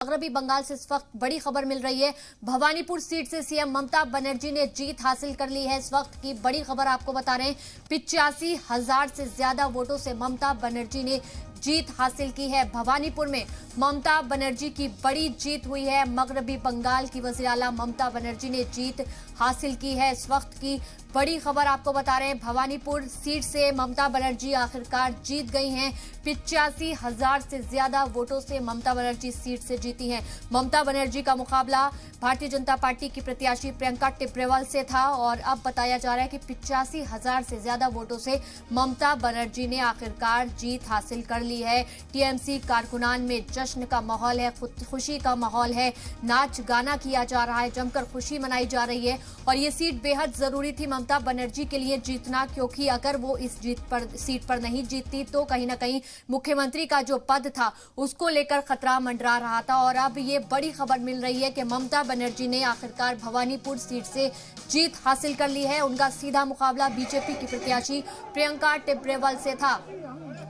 मगरबी बंगाल से इस वक्त बड़ी खबर मिल रही है। भवानीपुर सीट से सीएम ममता बनर्जी ने जीत हासिल कर ली है। इस वक्त की बड़ी खबर आपको बता रहे हैं, 85,000 से ज्यादा वोटों से ममता बनर्जी ने जीत हासिल की है। भवानीपुर में ममता बनर्जी की बड़ी जीत हुई है। मगरबी बंगाल की वज़ीर आला ममता बनर्जी ने जीत हासिल की है। इस वक्त की बड़ी खबर आपको बता रहे हैं, भवानीपुर सीट से ममता बनर्जी आखिरकार जीत गई हैं। 85,000 से ज्यादा वोटों से ममता बनर्जी सीट से जीती हैं। ममता बनर्जी का मुकाबला भारतीय जनता पार्टी की प्रत्याशी प्रियंका टिब्रेवाल से था और अब बताया जा रहा है कि 85,000 से ज्यादा वोटों से ममता बनर्जी ने आखिरकार जीत हासिल कर ली है। टीएमसी कारकुनान में जश्न का माहौल है, खुशी का माहौल है, नाच गाना किया जा रहा है, जमकर खुशी मनाई जा रही है और ये सीट बेहद जरूरी थी ममता बनर्जी के लिए जीतना, क्योंकि अगर वो इस सीट पर नहीं जीतती तो कहीं ना कहीं मुख्यमंत्री का जो पद था उसको लेकर खतरा मंडरा रहा था। और अब ये बड़ी खबर मिल रही है कि ममता बनर्जी ने आखिरकार भवानीपुर सीट से जीत हासिल कर ली है। उनका सीधा मुकाबला बीजेपी की प्रत्याशी प्रियंका टिब्रेवाल से था।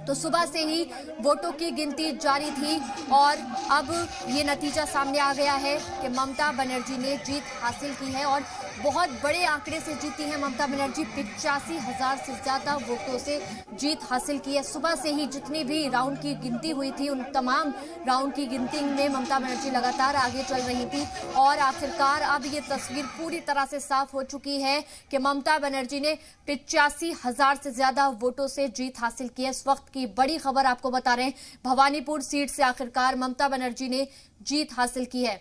तो सुबह से ही वोटों की गिनती जारी थी और अब ये नतीजा सामने आ गया है कि ममता बनर्जी ने जीत हासिल की है और बहुत बड़े आंकड़े से जीती है ममता बनर्जी। 85,000 से ज्यादा वोटों से जीत हासिल की है। सुबह से ही जितनी भी राउंड की गिनती हुई थी उन तमाम राउंड की गिनती में ममता बनर्जी लगातार आगे चल रही थी और आखिरकार अब ये तस्वीर पूरी तरह से साफ हो चुकी है कि ममता बनर्जी ने 85,000 से ज्यादा वोटों से जीत हासिल की है। इस वक्त की बड़ी खबर आपको बता रहे हैं, भवानीपुर सीट से आखिरकार ममता बनर्जी ने जीत हासिल की है।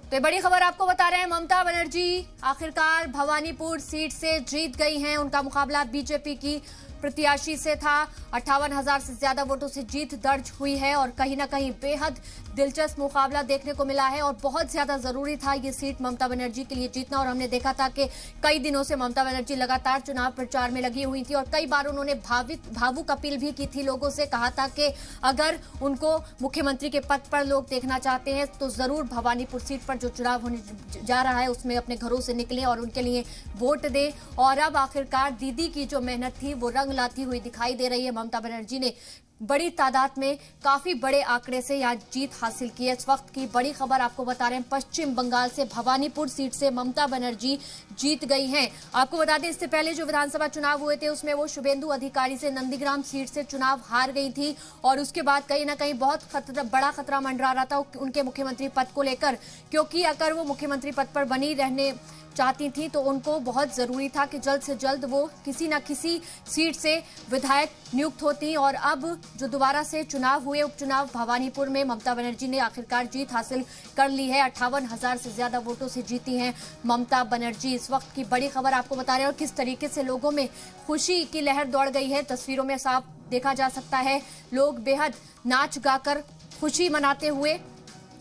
तो बड़ी खबर आपको बता रहे हैं, ममता बनर्जी आखिरकार भवानीपुर सीट से जीत गई हैं। उनका मुकाबला बीजेपी की प्रत्याशी से था। 58,000 से ज्यादा वोटों से जीत दर्ज हुई है और कहीं ना कहीं बेहद दिलचस्प मुकाबला देखने को मिला है और बहुत ज्यादा जरूरी था ये सीट ममता बनर्जी के लिए जीतना। और हमने देखा था कि कई दिनों से ममता बनर्जी लगातार चुनाव प्रचार में लगी हुई थी और कई बार उन्होंने भावुक अपील भी की थी लोगों से, कहा था कि अगर उनको मुख्यमंत्री के पद पर लोग देखना चाहते हैं तो जरूर भवानीपुर सीट पर जो चुनाव होने जा रहा है उसमें अपने घरों से निकलें और उनके लिए वोट दें। और अब आखिरकार दीदी की जो मेहनत थी वो रंग लाती हुई दिखाई दे रही है। ममता बनर्जी ने बड़ी तादाद में काफी बड़े आंकड़े से यहां जीत हासिल की है। इस वक्त की बड़ी खबर आपको बता रहे हैं, पश्चिम बंगाल से भवानीपुर सीट से ममता बनर्जी जीत गई हैं। आपको बता दें, इससे पहले जो विधानसभा चुनाव हुए थे उसमें वो शुभेंदु अधिकारी से नंदीग्राम सीट से चुनाव हार गई थी और उसके बाद कहीं ना कहीं बहुत बड़ा खतरा मंडरा रहा था उनके मुख्यमंत्री पद को लेकर, क्योंकि अगर वो मुख्यमंत्री पद पर बनी रहने चाहती थी तो उनको बहुत जरूरी था कि जल्द से जल्द वो किसी न किसी सीट से विधायक नियुक्त होती। और अब जो दोबारा से चुनाव हुए उपचुनाव भवानीपुर में ममता बनर्जी ने आखिरकार जीत हासिल कर ली है। 58,000 से ज्यादा वोटों से जीती हैं ममता बनर्जी। इस वक्त की बड़ी खबर आपको बता रहे हैं और किस तरीके से लोगों में खुशी की लहर दौड़ गई है तस्वीरों में साफ देखा जा सकता है। लोग बेहद नाच गाकर खुशी मनाते हुए,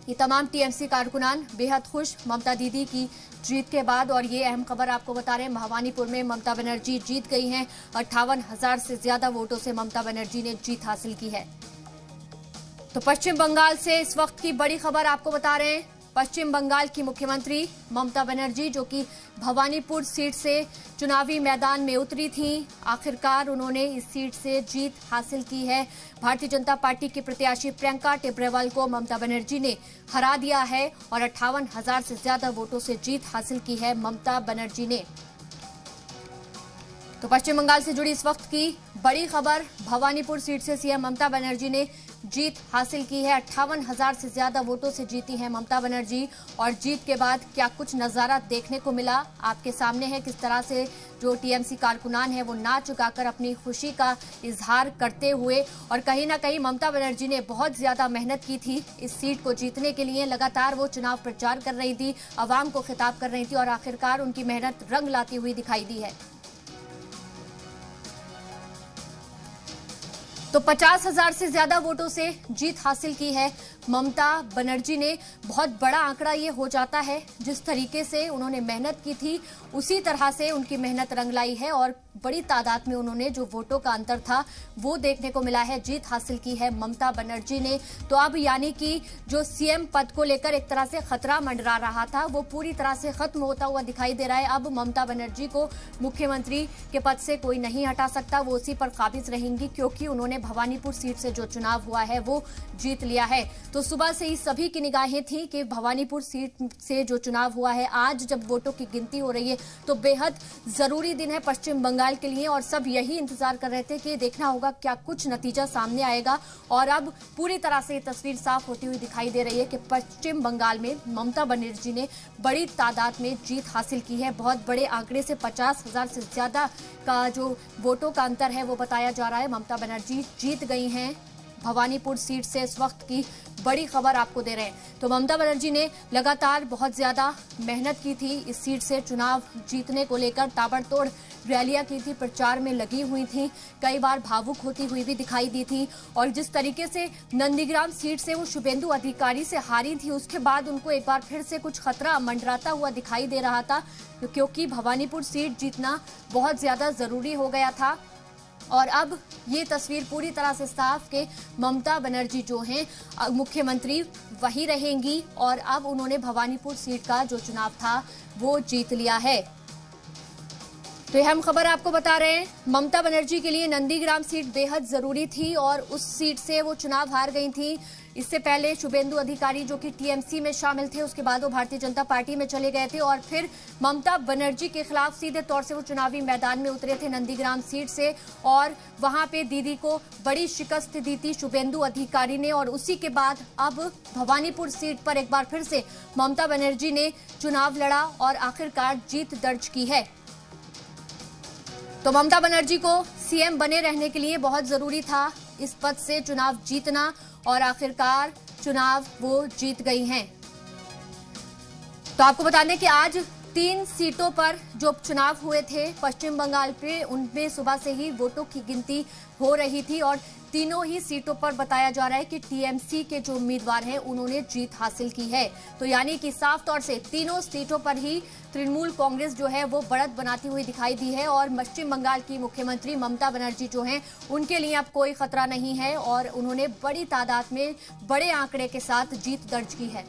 ये तमाम टीएमसी कारकुनान बेहद खुश ममता दीदी की जीत के बाद। और ये अहम खबर आपको बता रहे हैं, भवानीपुर में ममता बनर्जी जीत गई हैं। 58,000 से ज्यादा वोटों से ममता बनर्जी ने जीत हासिल की है। तो पश्चिम बंगाल से इस वक्त की बड़ी खबर आपको बता रहे हैं, पश्चिम बंगाल की मुख्यमंत्री ममता बनर्जी जो कि भवानीपुर सीट से चुनावी मैदान में उतरी थी, आखिरकार उन्होंने इस सीट से जीत हासिल की है। भारतीय जनता पार्टी की प्रत्याशी प्रियंका टिब्रेवाल को ममता बनर्जी ने हरा दिया है और 58,000 से ज्यादा वोटों से जीत हासिल की है ममता बनर्जी ने। तो पश्चिम बंगाल से जुड़ी इस वक्त की बड़ी खबर, भवानीपुर सीट से सीएम ममता बनर्जी ने जीत हासिल की है। 58,000 से ज्यादा वोटों से जीती हैं ममता बनर्जी और जीत के बाद क्या कुछ नजारा देखने को मिला आपके सामने है। किस तरह से जो टीएमसी कारकुनान है वो नाच गाकर अपनी खुशी का इजहार करते हुए, और कहीं ना कहीं ममता बनर्जी ने बहुत ज्यादा मेहनत की थी इस सीट को जीतने के लिए। लगातार वो चुनाव प्रचार कर रही थी, आवाम को खिताब कर रही थी और आखिरकार उनकी मेहनत रंग लाती हुई दिखाई दी है। तो 50,000 से ज्यादा वोटों से जीत हासिल की है ममता बनर्जी ने बहुत बड़ा आंकड़ा ये हो जाता है। जिस तरीके से उन्होंने मेहनत की थी उसी तरह से उनकी मेहनत रंग लाई है और बड़ी तादाद में उन्होंने जो वोटों का अंतर था वो देखने को मिला है। जीत हासिल की है ममता बनर्जी ने। तो अब यानी कि जो सीएम पद को लेकर एक तरह से खतरा मंडरा रहा था वो पूरी तरह से खत्म होता हुआ दिखाई दे रहा है। अब ममता बनर्जी को मुख्यमंत्री के पद से कोई नहीं हटा सकता, वो उसी पर काबिज रहेंगी क्योंकि उन्होंने भवानीपुर सीट से जो चुनाव हुआ है वो जीत लिया है। तो सुबह से ही सभी की निगाहें थी कि भवानीपुर सीट से जो चुनाव हुआ है, आज जब वोटों की गिनती हो रही है तो बेहद जरूरी दिन है पश्चिम बंगाल के लिए और सब यही इंतजार कर रहे थे कि देखना होगा क्या कुछ नतीजा सामने आएगा। और अब पूरी तरह से तस्वीर साफ होती हुई दिखाई दे रही है कि पश्चिम बंगाल में ममता बनर्जी ने बड़ी तादाद में जीत हासिल की है। बहुत बड़े आंकड़े से 50,000 से ज्यादा का जो वोटों का अंतर है वो बताया जा रहा है। ममता बनर्जी जीत गई हैं भवानीपुर सीट से। इस वक्त की बड़ी खबर आपको दे रहे हैं। तो ममता बनर्जी ने लगातार बहुत ज्यादा मेहनत की थी इस सीट से चुनाव जीतने को लेकर, ताबड़तोड़ रैलियां की थी, प्रचार में लगी हुई थी, कई बार भावुक होती हुई भी दिखाई दी थी। और जिस तरीके से नंदीग्राम सीट से वो शुभेंदु अधिकारी से हारी थी उसके बाद उनको एक बार फिर से कुछ खतरा मंडराता हुआ दिखाई दे रहा था क्योंकि भवानीपुर सीट जीतना बहुत ज्यादा जरूरी हो गया था। और अब ये तस्वीर पूरी तरह से साफ के ममता बनर्जी जो हैं मुख्यमंत्री वही रहेंगी और अब उन्होंने भवानीपुर सीट का जो चुनाव था वो जीत लिया है। तो ये हम खबर आपको बता रहे हैं। ममता बनर्जी के लिए नंदीग्राम सीट बेहद जरूरी थी और उस सीट से वो चुनाव हार गई थी। इससे पहले शुभेंदु अधिकारी जो कि टीएमसी में शामिल थे, उसके बाद वो भारतीय जनता पार्टी में चले गए थे और फिर ममता बनर्जी के खिलाफ सीधे तौर से वो चुनावी मैदान में उतरे थे नंदीग्राम सीट से और वहां पे दीदी को बड़ी शिकस्त दी थी शुभेंदु अधिकारी ने। और उसी के बाद अब भवानीपुर सीट पर एक बार फिर से ममता बनर्जी ने चुनाव लड़ा और आखिरकार जीत दर्ज की है। तो ममता बनर्जी को सीएम बने रहने के लिए बहुत जरूरी था इस पद से चुनाव जीतना और आखिरकार चुनाव वो जीत गई हैं। तो आपको बता दें कि आज 3 सीटों पर जो चुनाव हुए थे पश्चिम बंगाल पे, उनमें सुबह से ही वोटों की गिनती हो रही थी और तीनों ही सीटों पर बताया जा रहा है कि टीएमसी के जो उम्मीदवार हैं उन्होंने जीत हासिल की है। तो यानी कि साफ तौर से तीनों सीटों पर ही तृणमूल कांग्रेस जो है वो बढ़त बनाती हुई दिखाई दी है और पश्चिम बंगाल की मुख्यमंत्री ममता बनर्जी जो हैं उनके लिए अब कोई खतरा नहीं है और उन्होंने बड़ी तादाद में बड़े आंकड़े के साथ जीत दर्ज की है।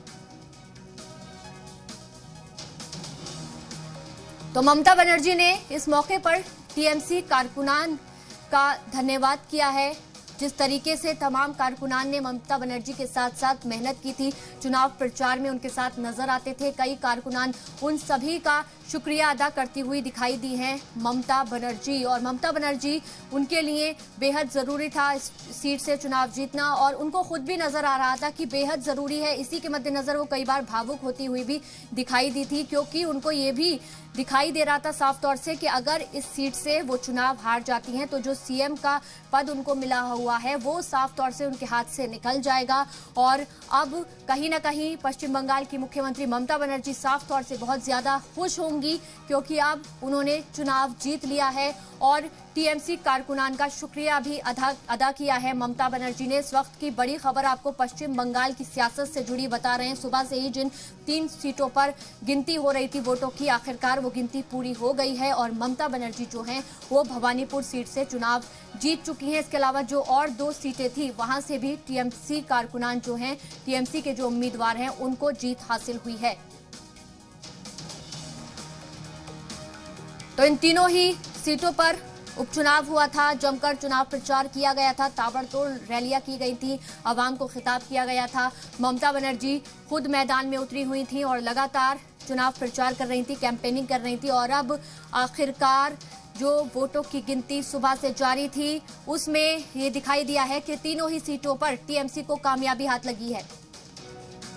तो ममता बनर्जी ने इस मौके पर टीएमसी कारकुनान का धन्यवाद किया है। जिस तरीके से तमाम कारकुनान ने ममता बनर्जी के साथ साथ मेहनत की थी, चुनाव प्रचार में उनके साथ नजर आते थे कई कारकुनान, उन सभी का शुक्रिया अदा करती हुई दिखाई दी है ममता बनर्जी। और ममता बनर्जी उनके लिए बेहद जरूरी था इस सीट से चुनाव जीतना और उनको खुद भी नजर आ रहा था कि बेहद जरूरी है। इसी के मद्देनजर वो कई बार भावुक होती हुई भी दिखाई दी थी क्योंकि उनको ये भी दिखाई दे रहा था साफ तौर से कि अगर इस सीट से वो चुनाव हार जाती हैं तो जो सीएम का पद उनको मिला हुआ है वो साफ तौर से उनके हाथ से निकल जाएगा। और अब कहीं ना कहीं पश्चिम बंगाल की मुख्यमंत्री ममता बनर्जी साफ तौर से बहुत ज्यादा खुश होंगी क्योंकि अब उन्होंने चुनाव जीत लिया है और टीएमसी कारकुनान का शुक्रिया भी अदा किया है ममता बनर्जी ने। इस वक्त की बड़ी खबर आपको पश्चिम बंगाल की सियासत से जुड़ी बता रहे हैं। सुबह से ही जिन 3 सीटों पर गिनती हो रही थी वोटों की, आखिरकार वो गिनती पूरी हो गई है और ममता बनर्जी जो हैं वो भवानीपुर सीट से चुनाव जीत चुकी हैं। इसके अलावा जो और 2 सीटें थी वहां से भी टीएमसी कारकुनान जो हैं, टीएमसी के जो उम्मीदवार हैं उनको जीत हासिल हुई है। तो इन तीनों ही सीटों पर उपचुनाव हुआ था, जमकर चुनाव प्रचार किया गया था, ताबड़तोड़ रैलियां की गई थी, आवाम को खिताब किया गया था। ममता बनर्जी खुद मैदान में उतरी हुई थी और लगातार चुनाव प्रचार कर रही थी, कैंपेनिंग कर रही थी और अब आखिरकार जो वोटों की गिनती सुबह से जारी थी उसमें ये दिखाई दिया है कि तीनों ही सीटों पर टीएमसी को कामयाबी हाथ लगी है।